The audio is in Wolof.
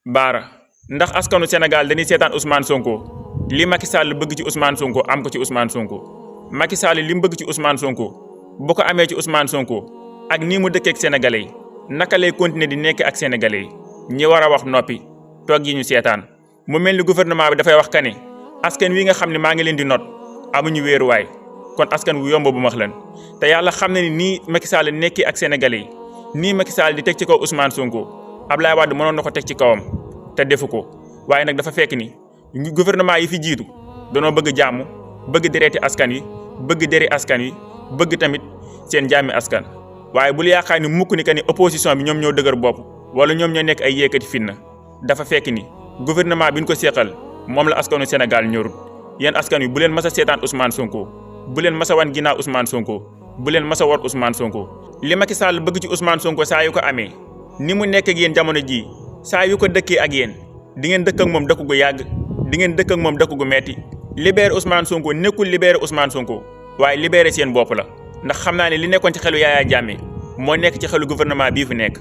Baara ndax askanu Sénégal dañuy seetaan Ousmane Sonko li Macky Sall bëgg ci Ousmane Sonko am ko ci Ousmane Sonko Macky Sall li mu bëgg ci Ousmane Sonko bu ko amee ci Ousmane Sonko ak nii mu dëkkee ak sénégalais yi naka lay continuer di nekk ak sénégalais yi ñi war a wax noppi toog yi ñu seetaan mu mel ni gouvernement bi dafay wax ka ni askan wi nga xam ne maa ngi leen di not amuñu wéeruwaay kon askan wu yomb bu max leen te yàlla xam na ni nii Macky Sall nekkee ak sénégalais yi nii Macky Sall di teg ci kaw Ousmane Sonko Ablaye Wade mënoon na ko teg ci kawam te defu ko waaye nag dafa fekk ni gouvernement yi fi jiitu danoo bëgg jàmm bëgg dereeti askan wi bëgg deri askan wi bëgg tamit seen jàmmi askan waaye bul yaakaar ni mukk ni que ni opposition bi ñoom ñoo dëgër bopp wala ñoom ñoo nekk ay yéekati fitna dafa fekk ni gouvernement bi ñu ko seqal moom la askanu Sénégal ñorut yéen askan wi bu leen mas a seetaan Ousmane Sonko bu leen mas a wan ginnaaw Ousmane Sonko bu leen mas a war Ousmane Sonko li Macky Sall bëgg ci Ousmane Sonko saa yu ko amee ni mu nekk ak yéen jamono jii saa yu ko dëkkee ak yéen di ngeen dëkk ak moom dëkk gu yàgg di ngeen dëkk ak moom dëkk gu metti libéré Ousmane Sonko nekkul libéré Ousmane Sonko waaye libéré seen bopp la ndax xam naa ne li nekkoon ci xelu Yaya Jammeh moo nekk ci xelu gouvernement bii fi nekk